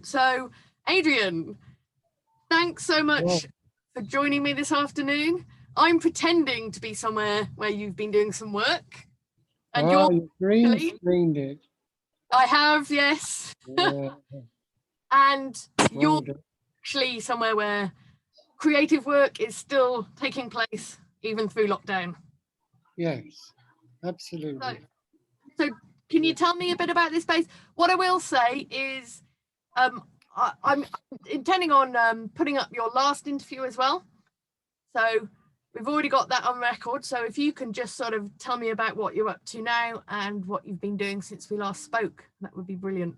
So, Adrian, thanks so much for joining me this afternoon. I'm pretending to be somewhere where you've been doing some work. And you green screened it. I have, yes. Yeah. And you're actually somewhere where creative work is still taking place, even through lockdown. Yes, absolutely. So can you tell me a bit about this space? What I will say is I'm intending on putting up your last interview as well. So we've already got that on record. So if you can just sort of tell me about what you're up to now and what you've been doing since we last spoke, that would be brilliant.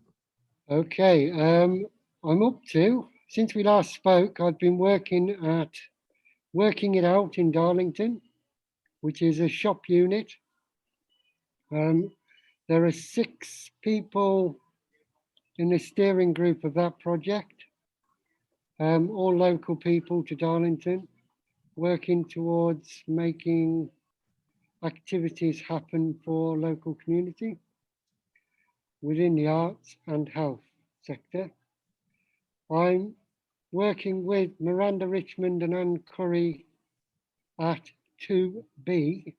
Okay, I'm up to, since we last spoke, I've been working it out in Darlington, which is a shop unit. There are 6 people in the steering group of that project, all local people to Darlington, working towards making activities happen for local community within the arts and health sector. I'm working with Miranda Richmond and Anne Curry at 2B,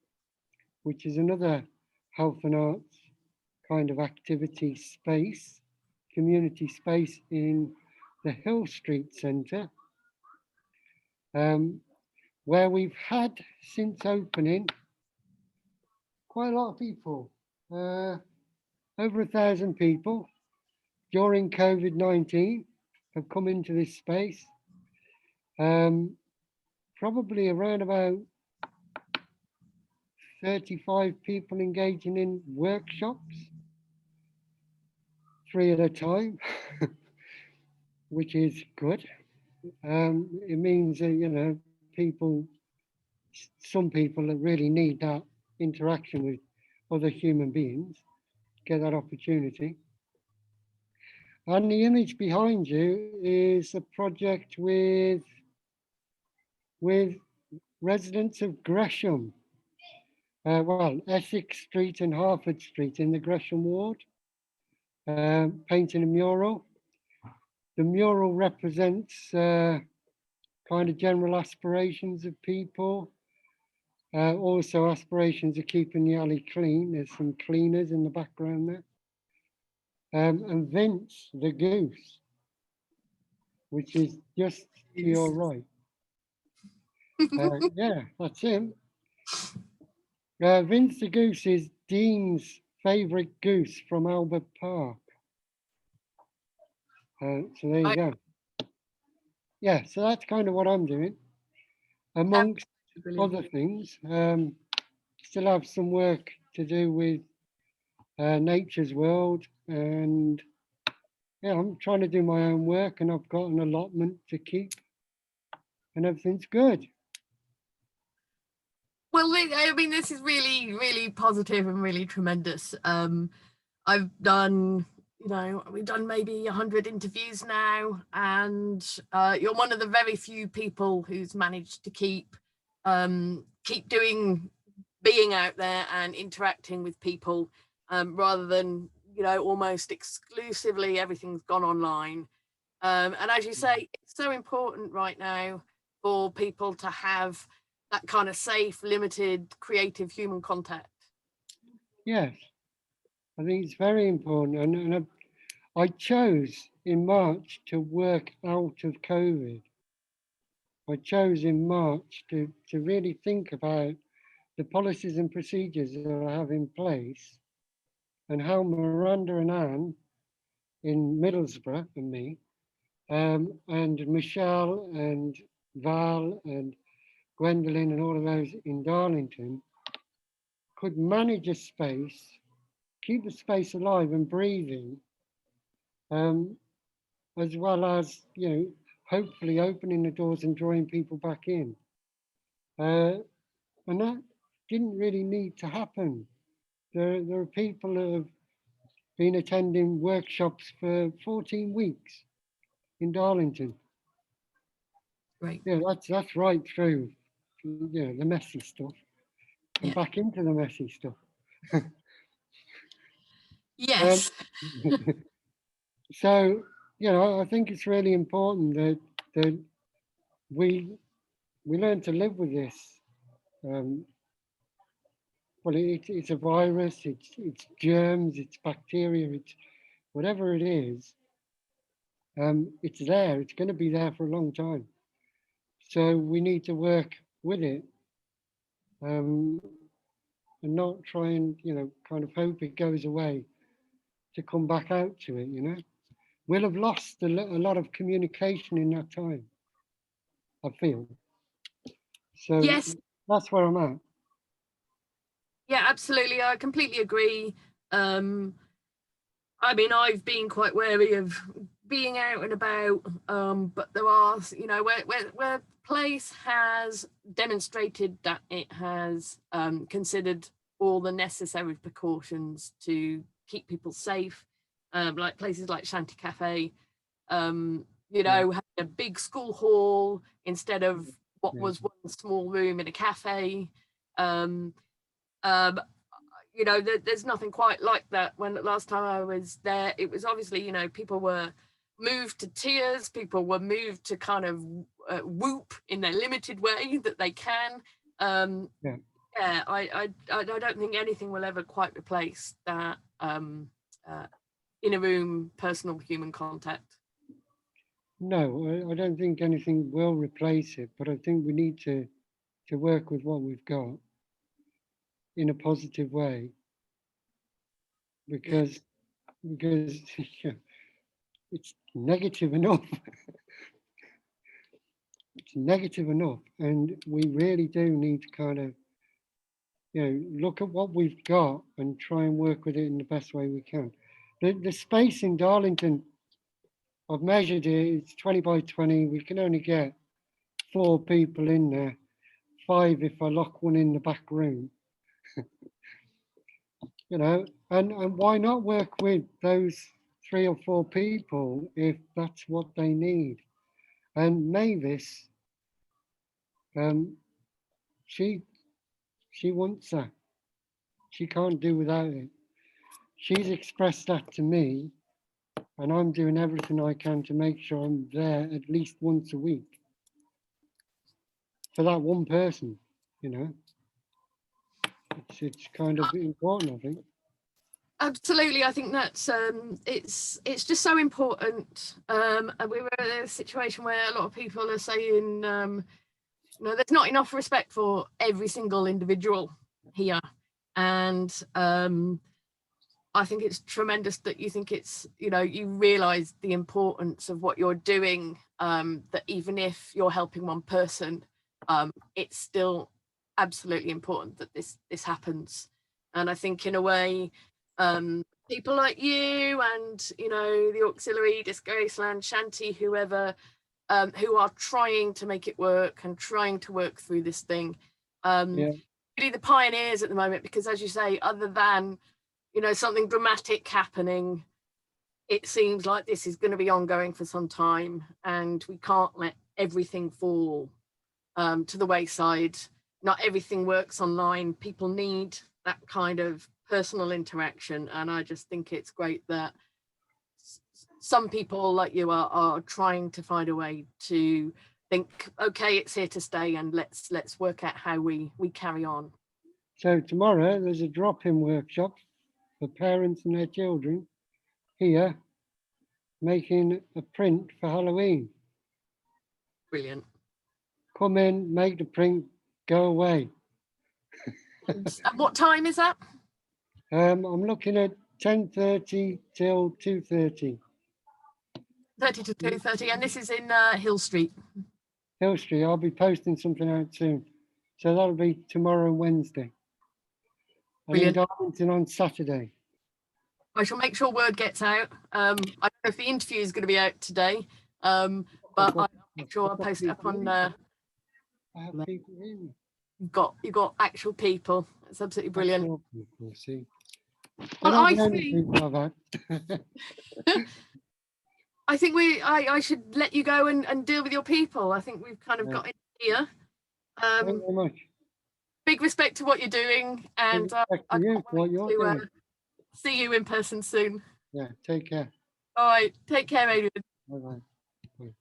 which is another health and arts kind of activity space, community space in the Hill Street Centre, where we've had since opening quite a lot of people, over 1,000 people during COVID-19 have come into this space. Probably around about 35 people engaging in workshops, 3 at a time, which is good. It means that, you know, some people that really need that interaction with other human beings get that opportunity. And the image behind you is a project with residents of Gresham, well, Essex Street and Harford Street in the Gresham ward, painting a mural. The mural represents kind of general aspirations of people, also aspirations of keeping the alley clean. There's some cleaners in the background there. And Vince the goose, which is just to your right. Yeah, that's him. Vince the goose is Dean's favourite goose from Albert Park. So there you go. Yeah, so that's kind of what I'm doing. Amongst other things, still have some work to do with Nature's World, and yeah, I'm trying to do my own work, and I've got an allotment to keep, and everything's good. Well, I mean, this is really, really positive and really tremendous. I've done, you know, we've done maybe 100 interviews now, and you're one of the very few people who's managed to keep being out there and interacting with people, rather than, you know, almost exclusively everything's gone online. And as you say, it's so important right now for people to have that kind of safe, limited, creative human contact. Yes, I think it's very important. And I chose in March to work out of COVID. I chose in March to really think about the policies and procedures that I have in place, and how Miranda and Anne in Middlesbrough and me, and Michelle and Val and Gwendolyn and all of those in Darlington could manage a space, keep the space alive and breathing, as well as, you know, hopefully opening the doors and drawing people back in. And that didn't really need to happen. There are people who have been attending workshops for 14 weeks in Darlington. Right. Yeah, that's right through, you know, the messy stuff and back into the messy stuff. Yes. So I think it's really important that we learn to live with this. Well, it's a virus, it's germs, it's bacteria, it's whatever it is. It's there. It's going to be there for a long time. So we need to work with it, and not try and kind of hope it goes away to come back out to it. We'll have lost a lot of communication in that time, I feel. So Yes. that's where I'm at. Yeah, absolutely. I completely agree. I mean, I've been quite wary of being out and about, but there are, where place has demonstrated that it has considered all the necessary precautions to keep people safe, like places like Shanty Cafe, having a big school hall instead of what was one small room in a cafe. There's nothing quite like that. When last time I was there, it was obviously, people were moved to tears, people were moved to kind of whoop in their limited way that they can. I don't think anything will ever quite replace that in a room personal human contact. No, I don't think anything will replace it, but I think we need to work with what we've got in a positive way, because it's negative enough. It's negative enough, and we really do need to kind of look at what we've got and try and work with it in the best way we can. The space in Darlington, I've measured it, it's 20 by 20. We can only get 4 people in there, 5 if I lock one in the back room. And why not work with those 3 or 4 people if that's what they need? And Mavis, she wants that. She can't do without it. She's expressed that to me, and I'm doing everything I can to make sure I'm there at least once a week for that one person. It's kind of important, I think. Absolutely, I think that's it's just so important. And we were in a situation where a lot of people are saying, there's not enough respect for every single individual here, and I think it's tremendous that you think it's, you realise the importance of what you're doing. That even if you're helping one person, it's still absolutely important that this happens. And I think in a way, people like you and the auxiliary, Disgraceland, Shanty, whoever, who are trying to make it work and trying to work through this thing, really the pioneers at the moment, because as you say, other than something dramatic happening, it seems like this is going to be ongoing for some time, and we can't let everything fall to the wayside. Not everything works online. People need that kind of personal interaction, and I just think it's great that some people like you are trying to find a way to think, okay, it's here to stay, and let's work out how we carry on. So tomorrow there's a drop-in workshop for parents and their children here making a print for Halloween. Brilliant. Come in, make the print, go away. And what time is that? I'm looking at 10:30 till 2:30. 30 to 2:30, and this is in Hill Street. Hill Street. I'll be posting something out soon. So that'll be tomorrow and Wednesday. And in Darlington on Saturday. I shall make sure word gets out. I don't know if the interview is going to be out today, but I'll make sure I'll post it up on. I have people in. You've got actual people. It's absolutely brilliant. People, see. Well, I think I should let you go and deal with your people. I think we've kind of got in here. Thank you very much. Big respect to what you're doing, and I can't wait to see you in person soon. Yeah, take care. All right, take care, Adrian. Bye-bye.